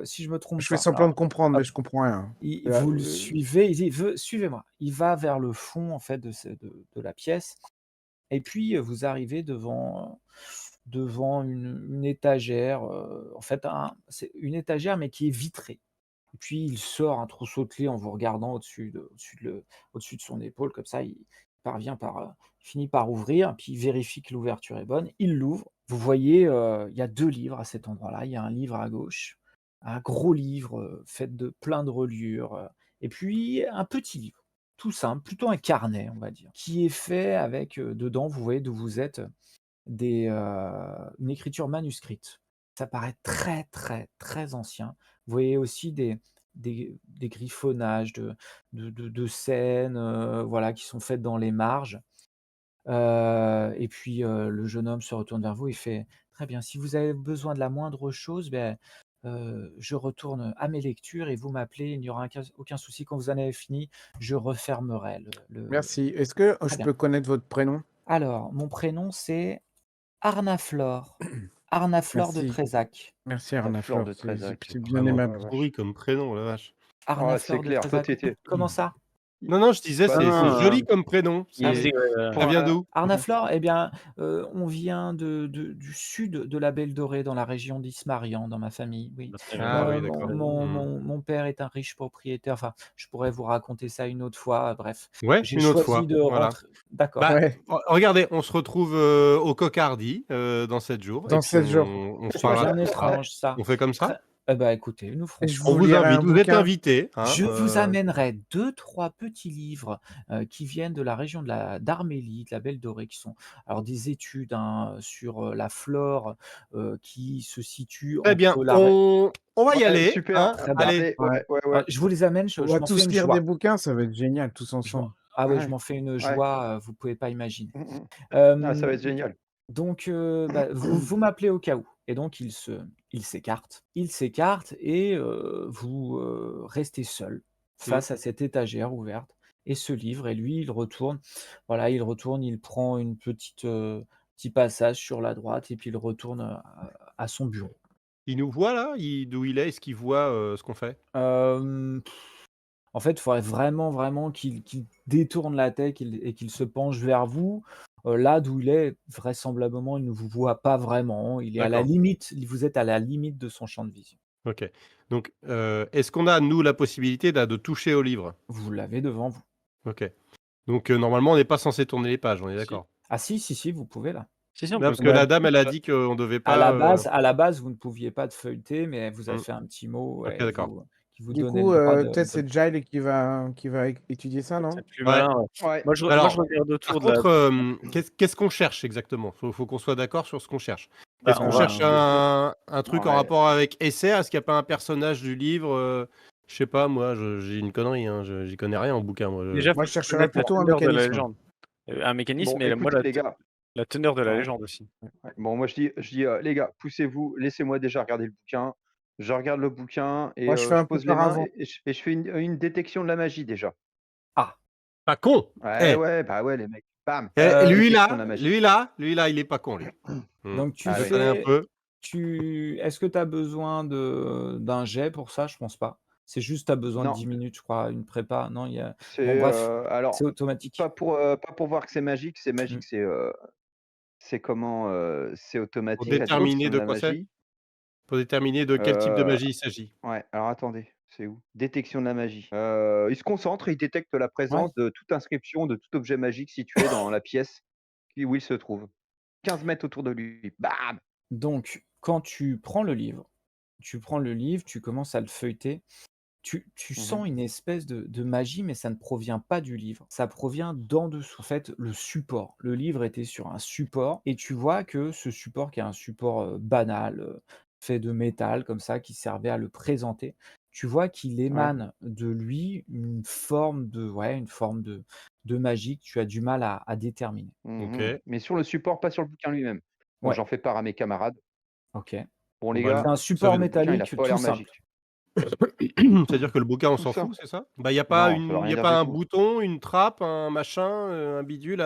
si je me je trompe fais pas, semblant de alors comprendre, mais hop, je comprends rien. vous le suivez, il dit: «Suivez-moi». Il va vers le fond en fait de la pièce et puis, vous arrivez devant une étagère, en fait c'est une étagère mais qui est vitrée et puis il sort un trousseau de clés en vous regardant au-dessus de son épaule comme ça, il parvient par, il finit par ouvrir, puis il vérifie que l'ouverture est bonne, il l'ouvre. Vous voyez, il y a 2 livres à cet endroit-là. Il y a un livre à gauche, un gros livre, fait de plein de reliures, et puis un petit livre, tout simple, plutôt un carnet, on va dire, qui est fait avec, dedans, vous voyez d'où vous êtes, une écriture manuscrite. Ça paraît très, très, très ancien. Vous voyez aussi des griffonnages de scènes, voilà, qui sont faites dans les marges. Et puis, le jeune homme se retourne vers vous et fait: «Très bien, si vous avez besoin de la moindre chose, je retourne à mes lectures et vous m'appelez, il n'y aura aucun souci. Quand vous en avez fini, je refermerai le». Merci. Est-ce que Très je bien. peux connaître votre prénom? Alors, mon prénom, c'est Arnaflore. Arnaflore de Merci. Trézac. Merci La fleur Arnaflor, de Trézac. c'est bien Vraiment Oh la aimable. pourri vache. comme prénom, la vache. Ah, c'est Arnaflore de clair, toi, Trézac. t'étais. Comment ça? Non, non, je disais, Bah c'est non, joli comme prénom. Ah il oui. C'est ça pour vient d'où? Arnaflore, eh bien, on vient du sud de la Belle Dorée, dans la région d'Ismarian, dans ma famille, oui. Bah, c'est Ah oui, Mon d'accord. mon Mmh. mon mon père est un riche propriétaire, enfin, je pourrais vous raconter ça une autre fois, bref. Ouais, J'ai une autre choisi fois, de voilà. rentrer, d'accord. Bah, Ouais, regardez, on se retrouve, au Cocardi, dans 7 jours et dans puis 7 jours. on se C'est parlera de bien tout ça. étrange ça. On fait comme ça? Très bah, écoutez, nous Et ferons je ça. On vous vous lirai invite, un vous êtes bouquin. invités, hein, Je vous amènerai 2-3 petits livres, qui viennent de la région d'Armélie, de la Belle Dorée, qui sont alors des études, hein, sur, la flore, qui se situe très bien, entre la ré on va y Ouais, aller, super. hein, très bien. allez. Allez, Ouais. ouais, ouais, ouais. Je vous les amène, On je va m'en fais tous une lire des joie. bouquins, ça va être génial, tous Je m'en ensemble. Ah oui, je Ouais, m'en fais une ouais. joie, vous pouvez pas imaginer. Mmh mh. Ah, ça va Hem, être génial. donc vous m'appelez au cas où et donc il s'écarte et vous, restez seul Mmh. face à cette étagère ouverte et ce livre et lui, il retourne, voilà, il prend une petite, petit passage sur la droite et puis il retourne, à son bureau. Il nous voit là? D'où il est? Est-ce qu'il voit, ce qu'on fait? Hem En fait, il faudrait vraiment, vraiment qu'il détourne la tête et qu'il se penche vers vous. Là d'où il est, vraisemblablement, il ne vous voit pas vraiment. Il est à la D'accord, limite, vous êtes à la limite de son champ de vision. OK. Donc, est-ce qu'on a, nous, la possibilité là, de toucher au livre? Vous l'avez devant vous. OK. Donc, normalement, on n'est pas censé tourner les pages, on est Si. d'accord? Ah si, si, si, vous pouvez là. Si, on Non, peut parce que Bah, la dame, elle a dit qu'on devait pas, À la base, vous ne pouviez pas de feuilleter, mais elle vous a mmh, fait un petit mot, OK, ouais, d'accord. qui vous du donnait le coup, droit de peut-être c'est Giles qui va étudier ça, c'est non? plus Ouais. malin, ouais. Ouais. Moi, je Alors, regarde par autour de la. contre, qu'est-ce qu'on cherche exactement? Faut qu'on soit d'accord sur ce qu'on cherche. Bah, Est-ce qu'on on va cherche Ben, un truc en Ouais. rapport avec Esser? Est-ce qu'il y a pas un personnage du livre, je sais pas moi, je j'ai une connerie, hein, j'y connais rien en bouquin moi, déjà, Moi, faut je faut chercherais connaître la plutôt un teneur de la mécanisme. légende. Un mécanisme Bon, et moi écoutez les gars. la teneur de la Ouais, légende aussi. ouais. Bon, moi je dis: «Les gars, poussez-vous, laissez-moi déjà regarder le bouquin». Je regarde le bouquin et Moi, je fais je un peu pose les par mains avant. et je fais une détection de la magie déjà. ah, pas con! Ouais, Eh! ouais, bah, ouais les mecs, bam, heu, détection de la magie. Il est pas con lui. Mmh. donc Je le connais un peu. est-ce que tu as besoin d'un jet pour ça? Je pense pas. C'est juste tu as besoin de Non, 10 minutes, je crois, une prépa. Non, il y a bon c'est, bref, alors c'est automatique. pas pour voir que c'est magique, Mmh. c'est comment, c'est Pour automatique la déterminer détection de de la quoi c'est? magie. Pour déterminer de quel type de Heu, magie il s'agit. ouais, alors attendez, c'est où? Détection de la magie. Il se concentre et il détecte la Ouais. présence de toute inscription, de tout objet magique situé dans la pièce où il se trouve. 15 mètres autour de lui. Bam! Donc quand tu prends le livre, tu commences à le feuilleter. Tu Mmh mh. sens une espèce de magie, mais ça ne provient pas du livre. Ça provient d'en dessous. En fait, le support. Le livre était sur un support et tu vois que ce support qui est un support, banal, fait de métal comme ça, qui servait à le présenter, tu vois qu'il Ouais. émane de lui une forme de magie que tu as du mal à déterminer. OK. Mais sur le support, pas sur le bouquin lui-même. Bon, Ouais, j'en fais part à mes camarades. OK. Bon, Bon les bah, C'est gars, un ça support veut le bouquin, il a métallique pas tout l'air simple. magique. c'est-à-dire que le bouquin, on Tout s'en ça. fout, c'est ça? Bah, il y a pas Non, ça veut il rien y a dire pas du un tout. bouton, une trappe, un machin, un bidule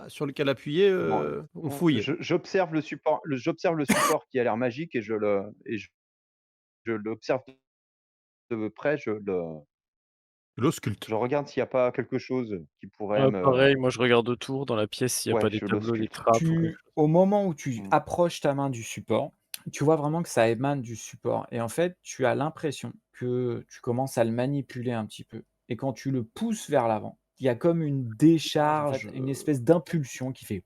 sur lequel appuyer, Non, on non, fouille? j'observe le support qui a l'air magique et je l'observe de près, L'ausculte. je regarde s'il y a pas quelque chose qui pourrait Ouais, me pareil, moi je regarde autour dans la pièce s'il y a ouais, pas des je tableaux, des l'ausculte. trappes ou quelque chose. Au moment où tu Mmh. approches ta main du support, tu vois vraiment que ça émane du support et en fait, tu as l'impression que tu commences à le manipuler un petit peu et quand tu le pousses vers l'avant, il y a comme une décharge, une espèce d'impulsion qui fait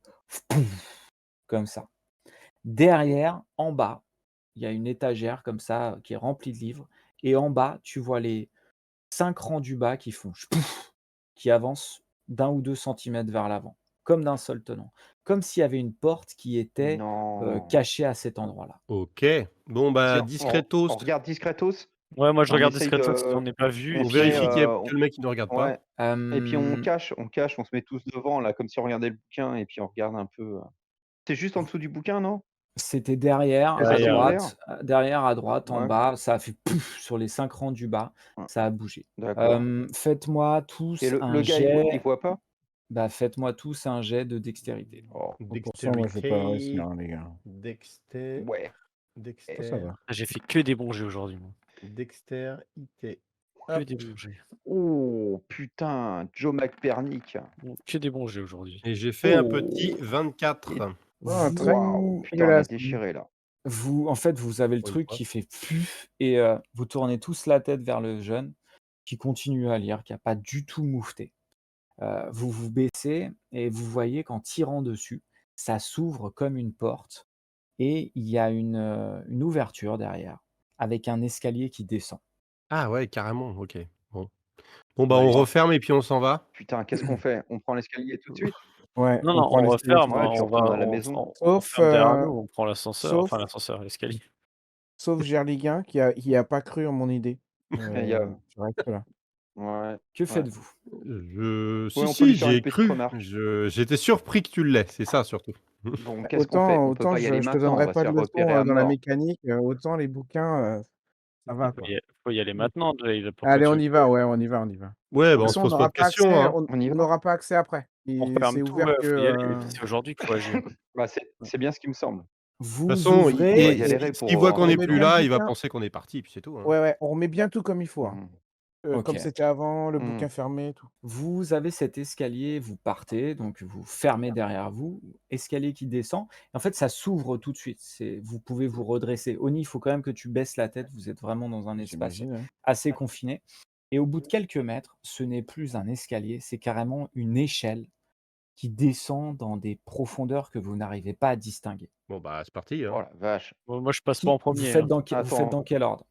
comme ça. Derrière, en bas, il y a une étagère comme ça, qui est remplie de livres et en bas, tu vois les 5 rangs du bas qui font qui avancent d'1 ou 2 centimètres vers l'avant, comme d'un seul tenant. Comme s'il y avait une porte qui était, Non. cachée à cet endroit-là. OK. Bon, Si bah, on discretos, regarde discretos, Ouais, moi je on regarde essaye discretos si de on n'est pas vu et on on se met, puis vérifie on que le mec, il ne regarde pas. ouais et puis Hem, on se met tous devant là, comme si on regardait le bouquin et puis on regarde un peu, C'est juste en dessous du bouquin, non? C'était derrière, Que à ça derrière, ouais. s'éclaire? droite, derrière, à droite, en Ouais, bas, ça a fait pouf sur les 5 rangs du bas, ouais, ça a bougé. d'accord Faites-moi et tous le un gars, il jet voit pas? faites-moi tous un jet de dextérité. Oh, 100 moi, je vais pas le réussir, Dextérité, hein, les gars. ouais. Ça va. J'ai fait que des bons jets aujourd'hui, moi. dextérité. Que Hop. des bons jets. Oh putain, Joe McPernick. Que des bons jets aujourd'hui. Et j'ai fait un petit Oh 24. et Oh, très waouh, Vous putain, on est dégueulasse. déchirés là. en fait, vous avez le Pour une truc fois. qui fait puf et vous tournez tous la tête vers le jeune qui continue à lire, qui a pas du tout moufté. Vous vous baissez et vous voyez qu'en tirant dessus, ça s'ouvre comme une porte et il y a une ouverture derrière avec un escalier qui descend. Ah ouais, carrément, OK. Bon. Bon, bah, Bah, on allez. referme et puis on s'en va? Putain, qu'est-ce qu'on fait? On prend l'escalier tout de suite? Ouais, Non, on non, prend on l'escalier tout referme, de Ouais, hein, suite. puis on retourne à la maison. on Sauf, ferme derrière nous, on prend l'ascenseur, sauf enfin l'ascenseur, l'escalier. sauf Gerliguin qui a pas cru en mon idée. Il y a Je reste là. ouais, Que ouais. faites-vous? Ouais, Si, on peut lui si, faire une j'ai petite cru. remarque. J'étais surpris que tu l'aies, c'est ça surtout. Bon, Bah, qu'est-ce qu'on fait? autant On peut autant pas y aller je te maintenant, on donnerai va se pas de faire leçons, repérer à dans la mort. mécanique, autant les bouquins, ça va, quoi. Faut y aller maintenant, Jay, pourquoi Allez, tu on veux y pas va, y aller? ouais, on y va, on y va. De Ouais, bah, toute on se façon, on pose pas n'aura de pas questions, accès hein. On y on va? n'aura pas accès après. On Et ferme c'est tout, ouvert ouais, que, faut y aller, c'est aujourd'hui qu'il faut agir. Bah, c'est bien ce qui me semble. De toute Vous façon, On va ouvrez y et aller s'il pour voit en qu'on on n'est remet plus bien le rigoler. là, il va bouquin penser qu'on est parti, puis c'est tout, hein. ouais, ouais, on remet bien tout comme il faut, hein. Mmh. Comme OK. c'était avant, le Mmh. bouquin fermé et tout. Vous avez cet escalier, vous partez, donc vous fermez derrière vous, escalier qui descend. En fait, ça s'ouvre tout de suite. Vous pouvez vous redresser. Oni, il faut quand même que tu baisses la tête. Vous êtes vraiment dans un espace J'imagine, hein. assez confiné. Et au bout de quelques mètres, ce n'est plus un escalier, c'est carrément une échelle qui descend dans des profondeurs que vous n'arrivez pas à distinguer. Bon, bah, c'est parti, Oh hein. la vache. Bon, moi je passe pas en Vous premier, faites hein. Attends, dans quel ordre?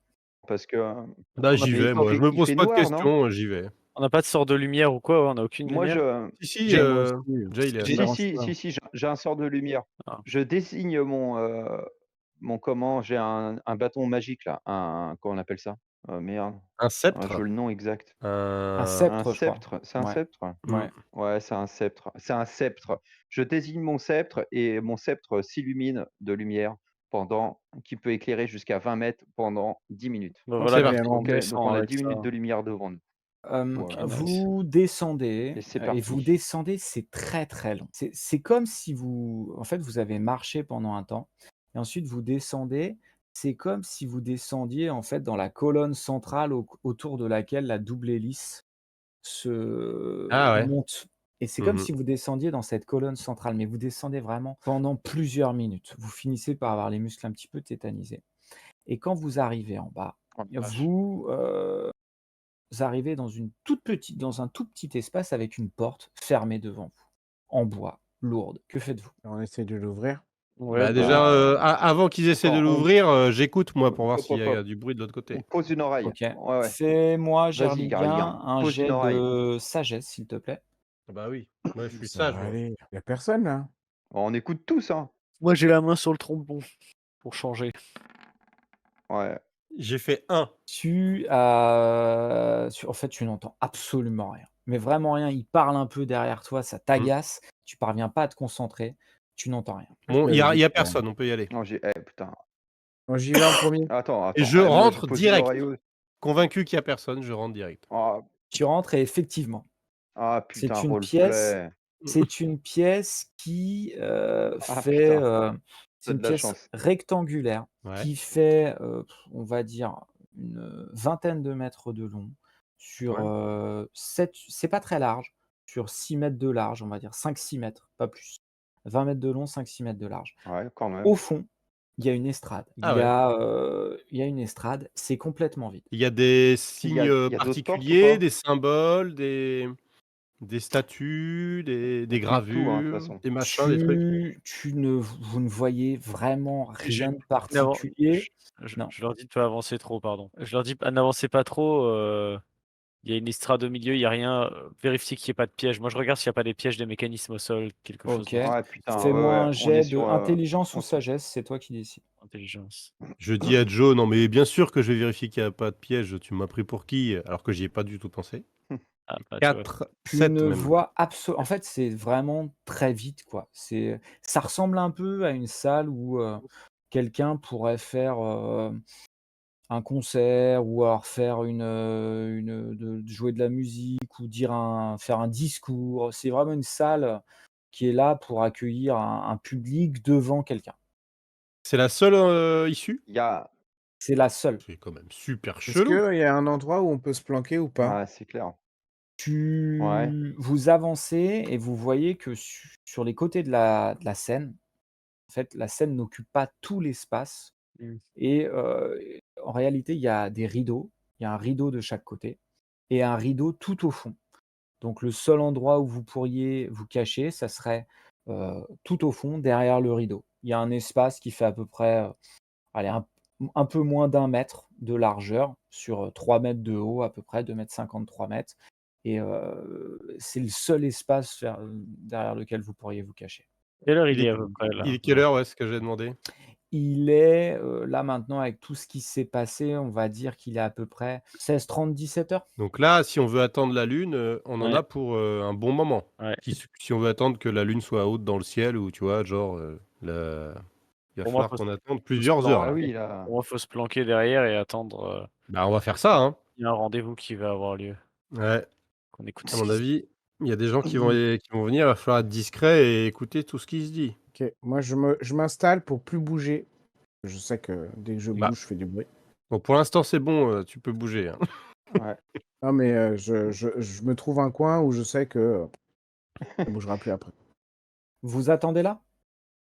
parce que, Bah, On a j'y mais vais, moi. Je me il pose fait pas de noir, non? questions, j'y vais. on n'a pas de sort de lumière ou quoi? Ouais, on a aucune Moi, lumière? Si, si, j'ai Moi aussi, déjà, il est ça me si, allumé. dérange si, pas. si, si, j'ai un sort de lumière. Ah. Je désigne mon comment, j'ai un bâton magique là, comment on appelle ça? Merde, Un je sceptre? veux le nom exact. Un Un sceptre, je crois. sceptre, c'est un Ouais, sceptre? Mmh. ouais. Ouais, c'est un sceptre. C'est un sceptre. Je désigne mon sceptre et mon sceptre s'illumine de lumière qui peut éclairer jusqu'à 20 mètres pendant 10 minutes. Bah, Donc, voilà, c'est Allez, du parti. coup, on OK? Donc on descend a avec 10 ça. minutes de lumière devant nous. OK, Voilà nice. Vous descendez et c'est et vous parti. descendez, c'est très, très long. C'est comme si vous avez marché pendant un temps et ensuite vous descendez. C'est comme si vous descendiez, en fait, dans la colonne centrale autour de laquelle la double hélice se Ah ouais. monte et c'est comme Mmh. si vous descendiez dans cette colonne centrale, mais vous descendez vraiment pendant plusieurs minutes. Vous finissez par avoir les muscles un petit peu tétanisés et quand vous arrivez en bas, Oh la vache. vous arrivez dans un tout petit espace avec une porte fermée devant vous, en bois, lourde. Que faites-vous? On essaie de l'ouvrir. Ouais, Bah, déjà, Bah, avant qu'ils essaient de attends, l'ouvrir, j'écoute, moi, pour voir hop, s'il y hop, a hop. du bruit de l'autre On côté. pose une oreille. OK. Ouais, ouais. Fais-moi, Vas-y, Gerliguin, Garrigan, un pose une jet oreille. de sagesse, s'il te plaît. Bah oui, moi, je suis Ça sage, va moi. aller. Il y a personne là? On écoute tous, hein? moi j'ai la main sur le trombone pour changer. Ouais. J'ai fait 1. En fait, tu n'entends absolument rien, mais vraiment rien. Il parle un peu derrière toi, ça t'agace, tu parviens pas à te concentrer, tu n'entends rien. Bon, il y a J'y personne, on peut y aller. Non, putain. Bon, j'y vais en premier. Et Attends, je moi j'ai rentre posé direct. l'oreille au Convaincu qu'il y a personne, je rentre direct. Ah Tu rentres et effectivement, putain, c'est une pièce roleplay. c'est une pièce qui, Ah fait, putain, c'est t'as une de la pièce chance. rectangulaire Ouais. qui fait, on va dire une vingtaine de mètres de long sur, Ouais. 7 c'est pas très large, sur 6 mètres de large, on va dire 5-6 mètres, pas plus. 20 mètres de long, 5-6 mètres de large. Ouais, quand même. Au fond, il y a une estrade. Ah ouais. Il y a une estrade, c'est complètement vide. Il y a des Il y signes a d'autres portes ou particuliers, pas? des symboles, des statues, des On fouille tout, hein, de toute gravures, façon. des machins, des trucs. Vous ne voyez vraiment Je rien de n'avan particulier. Non. je leur dis de pas avancer trop, pardon. Je leur dis: «Ah, n'avancez pas trop, il y a une estrade au milieu, il y a rien, vérifiez qu'il y ait pas de piège». Moi, je regarde s'il y a pas des pièges, des mécanismes au sol, quelque chose OK. dans ce Ouais, putain, Fais-moi un on est jet de sur, intelligence ou on se sagesse, c'est toi qui décides. intelligence. Je dis à Joe: «Non mais bien sûr que je vais vérifier qu'il y a pas de piège, tu m'as pris pour qui?» alors que j'y ai pas du tout pensé. Ah, bah, tu vois? 4, Tu 7 ne même. vois en fait, c'est vraiment très vite, quoi. Ça ressemble un peu à une salle où, quelqu'un pourrait faire, un concert ou alors faire jouer de la musique ou faire un discours. C'est vraiment une salle qui est là pour accueillir un public devant quelqu'un. C'est la seule, issue? Il y a C'est la seule. C'est quand même super Est-ce chelou. qu'il y a un endroit où on peut se planquer ou pas? ouais, c'est clair. Ouais. Vous avancez et vous voyez que sur les côtés de la scène, en fait, la scène n'occupe pas tout l'espace Mmh. et en réalité, il y a des rideaux. Il y a un rideau de chaque côté et un rideau tout au fond. Donc le seul endroit où vous pourriez vous cacher, ça serait, tout au fond, derrière le rideau. Il y a un espace qui fait à peu près, allez, un peu moins d'1 mètre de largeur sur, 3 mètres de haut à peu près, 2,50 m, 3 m et c'est le seul espace derrière lequel vous pourriez vous cacher. Quelle heure Il il est est à peu près il là, est quelle heure? Ouais, c'est ce que j'ai demandé. Il est, là maintenant avec tout ce qui s'est passé, on va dire qu'il est à peu près 16:30-17:00. Donc là, si on veut attendre la lune, on en Ouais, a pour, un bon moment. ouais. Si on veut attendre que la lune soit haute dans le ciel ou tu vois, genre, la il va Pour moi, falloir qu'on attende faut se plusieurs heures Ah là. oui, là. pour moi, faut se planquer derrière et attendre, Bah, on va faire ça, hein. il y a un rendez-vous qui va avoir lieu, Ouais, qu'on écoute à ce mon qui se dit. avis, il y a des gens qui vont venir, il va falloir être discret et écouter tout ce qui se dit. OK. Moi, je m'installe pour plus bouger. Je sais que dès que je Bah, bouge, je fais du bruit. bon pour l'instant c'est bon, tu peux bouger, hein. Ouais. Non, mais je me trouve un coin où je sais que ça bougera plus après. Vous attendez là?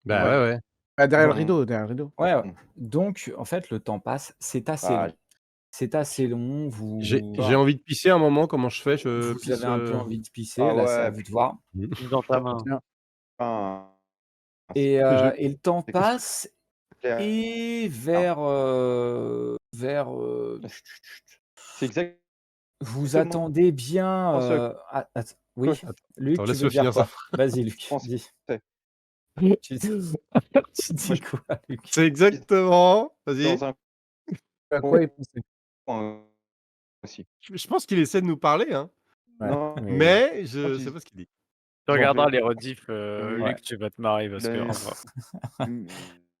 Bah, Ouais. ouais, ouais. Ah, derrière le Donc Mmh. rideau, derrière le rideau. ouais, ouais. Mmh. Donc en fait, le temps passe, c'est assez Ah, long. C'est assez long, J'ai envie de pisser un moment, comment je fais? Je vous pisse, avez un peu envie de pisser, ah là, c'est à ouais, vous de voir Pisse dans ta main. Tiens, putain. je et le temps C'est clair. passe et C'est exactement vous attendez bien, ce que oui, Luc, attends, tu veux laisse-le dire finir sa quoi? phrase. Vas-y je Luc, pensais. dis. Tu dis tu Moi, dis je quoi Luc? C'est exactement vas-y. dans un à coin quoi il pensait? aussi. Je pense qu'il essaie de nous parler, hein, Ouais, Non, mais mais je tu sais pas ce qu'il dit. Tu bon, regarderas les rediffs, oui, Ouais. Luc, tu vas te marrer parce que le en vrai mmh,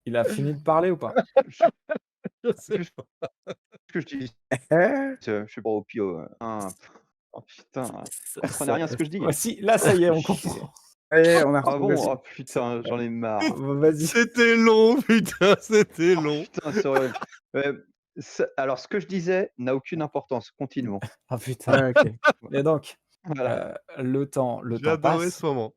Il a fini de parler ou pas? je Je sais plus ce que je dis, hein? je suis pas au pio, oh putain, vous comprenez rien à ce que je dis? Si, là, ça y est, on Chier. comprend. Ça y est, on a Ah retrouvé bon? ça. Oh putain, j'en ai marre. Vas-y. C'était long, putain, c'était Oh long. putain, c'est horrible. Alors ce que je disais n'a aucune importance, continuons. Ah putain. Ouais, OK. Et donc, Voilà. le J'ai temps adoré ce passe, moment.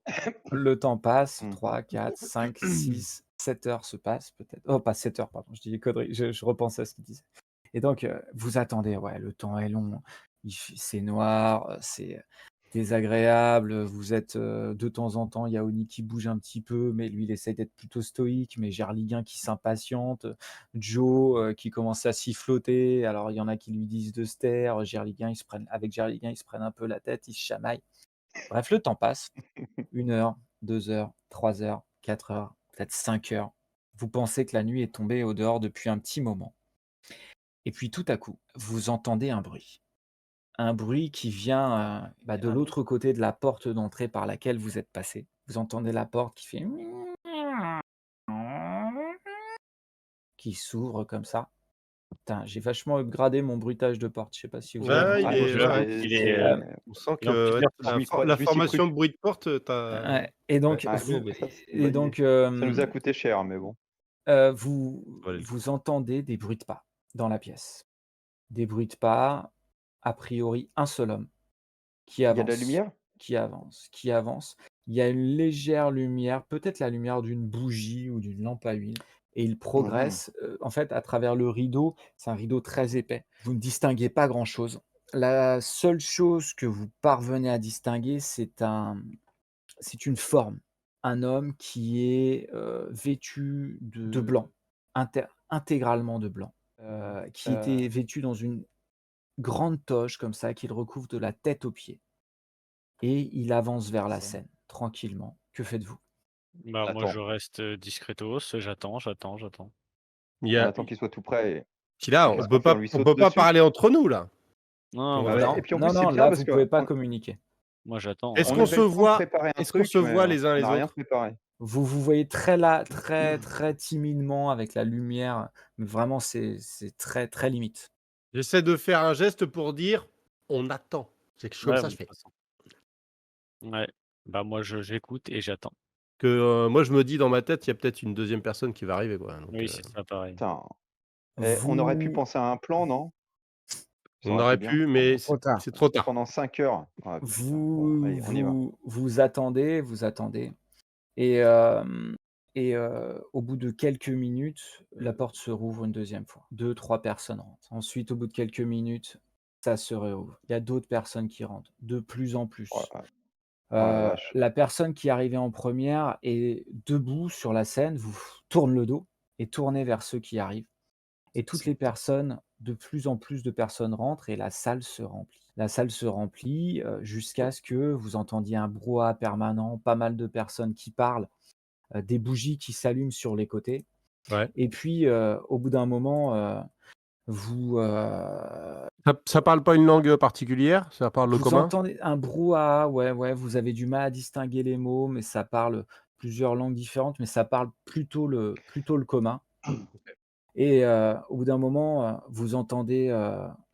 le temps passe, Mmh. 3, 4, 5, 6, 7 heures se passent peut-être. Oh, pas 7 heures, pardon, je dis des conneries, je repense à ce qu'il disait. Et donc, vous attendez, ouais, le temps est long, c'est noir, c'est désagréable, vous êtes, de temps en temps, il y a Oni qui bouge un petit peu, mais lui, il essaie d'être plutôt stoïque, mais Gerliguin qui s'impatiente, Joe, qui commence à siffloter, alors il y en a qui lui disent de se taire, avec Gerliguin, ils se prennent un peu la tête, ils se chamaillent. Bref, le temps passe, 1 heure, 2 heures, 3 heures, 4 heures, peut-être 5 heures. Vous pensez que la nuit est tombée au dehors depuis un petit moment. Et puis tout à coup, vous entendez un bruit. Un bruit qui vient, de l'autre côté de la porte d'entrée par laquelle vous êtes passé. Vous entendez la porte qui fait qui s'ouvre comme ça. Putain, j'ai vachement upgradé mon bruitage de porte, je sais pas si vous avez Ouais, il Ah, remarqué. est J'avoue ouais, qu'il c'est. est, on sent il est en que, ouais, plusieurs Je la m'y temps. crois, la je m'y suis formation cru. de bruit de porte, tu Ouais et ouais, donc Ah, c'est bon, vous mais ça, c'est une et bonne idée. donc, Ça nous a coûté cher, mais bon. vous ça valait le coup. vous entendez des bruits de pas dans la pièce. Des bruits de pas, a priori un seul homme qui Il y a de la avance, lumière? qui avance, qui avance. Il y a une légère lumière, peut-être la lumiire d'une bougie ou d'une lampe à huile et il Mhm. progresse, en fait, à travers le rideau. C'est un rideau très épais. Vous ne distinguez pas grand-chose. La seule chose que vous parvenez à distinguer, c'est une forme. Un homme qui est, vêtu de blanc, intégralement de blanc, qui était vêtu dans une grande toge comme ça, qui le recouvre de la tête aux pieds et il avance vers la scène, tranquillement. Que faites-vous? Bah, On moi, je attend. reste, discretos, j'attends. Il y On a attend qu'il soit tout prêt puis là, et qu'à ce qu'on fait, on lui on saute peut pas dessus. parler entre nous, là. Non, On moi, Ah ouais, et Non, puis en plus, non, c'est non, bien là, parce vous que pouvez pas communiquer. j'attends, Est-ce hein. on qu'on avait se le temps de voit préparer un est-ce qu'on truc, se mais voit les uns on les n'a rien autres? préparé. Vous vous voyez très là, très, très timidement avec la lumière, mais vraiment c'est très, très limite. J'essaie de faire un geste pour dire: «On attend». C'est que comme Ouais, ça, bah, de je toute fais. façon. Ouais. Bah, moi, j'écoute et j'attends. Que, moi, je me dis dans ma tête, il y a peut-être une deuxième personne qui va arriver, quoi, donc Oui, c'est ça, pareil. Putain, on aurait pu Vous penser à un plan, non? Ça on aurait été aurait bien. pu, mais Trop tard. c'est trop Et tard. pendant 5 heures. Ah putain. Bon, vous allez, on y va. vous attendez, et au bout de quelques minutes, la porte se rouvre une deuxième fois. 2, 3 personnes rentrent. Ensuite, au bout de quelques minutes, ça se réouvre. Il y a d'autres personnes qui rentrent, de plus en Oh plus. la oh la vache. La personne qui est arrivée en première est debout sur la scène, vous tourne le dos et tournez vers ceux qui arrivent et toutes les personnes, de plus en plus de personnes rentrent et la salle se remplit. La salle se remplit, jusqu'à ce que vous entendiez un brouhaha permanent, pas mal de personnes qui parlent, des bougies qui s'allument sur les côtés Ouais. et puis, au bout d'un moment, vous, Ça parle pas une langue, particulière? Ça parle le vous commun? entendez un brouhaha, ouais, ouais, vous avez du mal à distinguer les mots, mais ça parle plusieurs langues différentes, mais ça parle plutôt le commun et au bout d'un moment, vous entendez,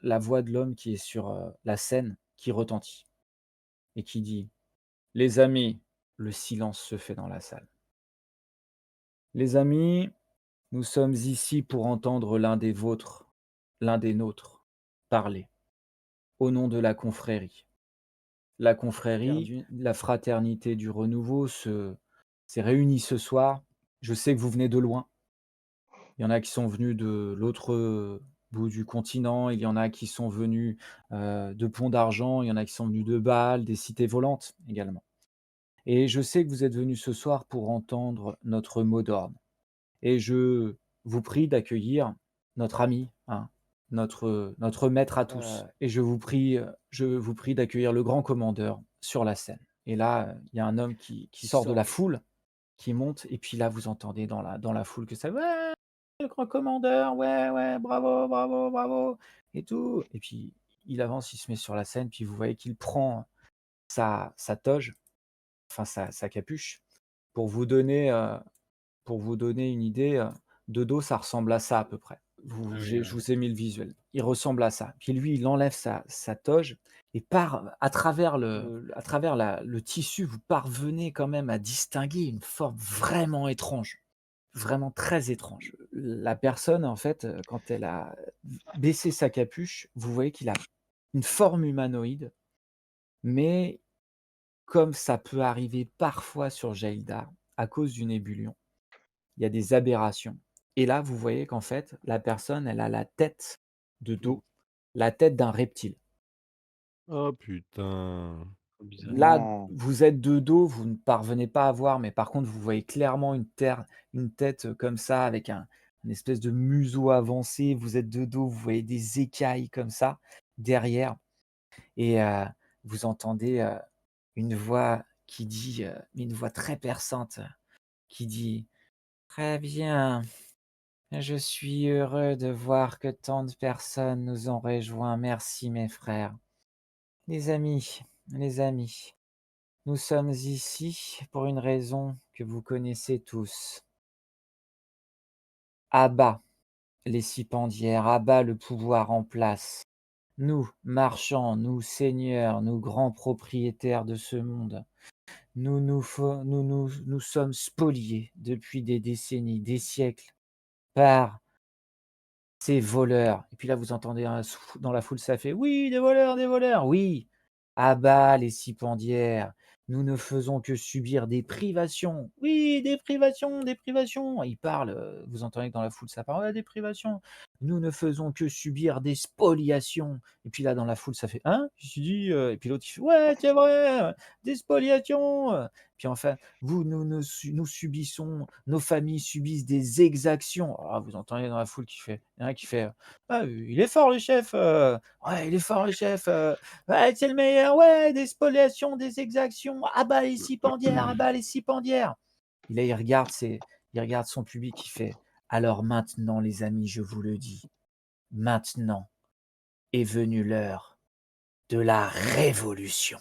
la voix de l'homme qui est sur, la scène qui retentit et qui dit: «Les amis», le silence se fait dans la salle. «Les amis, nous sommes ici pour entendre l'un des vôtres, l'un des nôtres, parler, au nom de la confrérie. La confrérie, la fraternité du renouveau s'est réunie ce soir. Je sais que vous venez de loin. Il y en a qui sont venus de l'autre bout du continent, il y en a qui sont venus, de Pont d'Argent, il y en a qui sont venus de Bâle, des cités volantes également. Et je sais que vous êtes venus ce soir pour entendre notre mot d'ordre. Et je vous prie d'accueillir notre ami, hein, notre maître à tous. Et je vous prie d'accueillir le grand commandeur sur la scène. Et là, il y a un homme qui sort de la foule, qui monte, et puis là, vous entendez dans la foule que ça: «Ouais, le grand commandeur, ouais, ouais, bravo, bravo, bravo!» et tout. Et puis il avance, il se met sur la scène, puis vous voyez qu'il prend sa toge, enfin sa capuche, pour vous donner, une idée, de dos, ça ressemble à ça à peu près. Ah oui, Je vous ai mis le visuel. Il ressemble à ça. Puis lui, il enlève sa toge et par à travers le tissu, vous parvenez quand même à distinguer une forme vraiment étrange, vraiment très étrange. La personne, en fait, quand elle a baissé sa capuche, vous voyez qu'il a une forme humanoïde, mais comme ça peut arriver parfois sur Jaildar, à cause d'une ébullion, il y a des aberrations. Et là, vous voyez qu'en fait, la personne, elle a la tête de dos, la tête d'un reptile. Oh putain! trop bizarre. Là, Non. vous êtes de dos, vous ne parvenez pas à voir, mais par contre, vous voyez clairement une tête comme ça, avec une espèce de museau avancé. Vous êtes de dos, vous voyez des écailles comme ça derrière, et vous entendez une voix qui dit, une voix très perçante, qui dit: «Très bien, Je suis heureux de voir que tant de personnes nous ont rejoints. Merci mes frères. Les amis, les amis, nous sommes ici pour une raison que vous connaissez tous. À bas les cipandières, à bas le pouvoir en place. Nous, marchands, nous, seigneurs, nous, grands propriétaires de ce monde, nous sommes spoliés depuis des décennies, des siècles, par ces voleurs. Et puis là, vous entendez dans la foule, ça fait: «Oui, des voleurs!» Oui, à bas les cipandières. Nous ne faisons que subir des privations. Oui, des privations, des privations. Ils parlent, vous entendez que dans la foule, ça parle: «Ouais, des privations». Nous ne faisons que subir des spoliations. Et puis là, dans la foule, ça fait: «Hein? Qu'est-ce qu'il dit?» Et puis l'autre, il fait: «Ouais, c'est vrai, des spoliations!» Puis enfin: nous subissons, nos familles subissent des exactions. Ah, vous entendez dans la foule qui fait, il y en a qui fait: «Ah, il est fort le chef, ouais, il est fort le chef, ouais, c'est le meilleur, ouais, des spoliations, des exactions, ah bah les cipandières, ah bah les cipandières!» Et là, il regarde son public, il fait: «Alors maintenant les amis, je vous le dis, maintenant est venue l'heure de la révolution».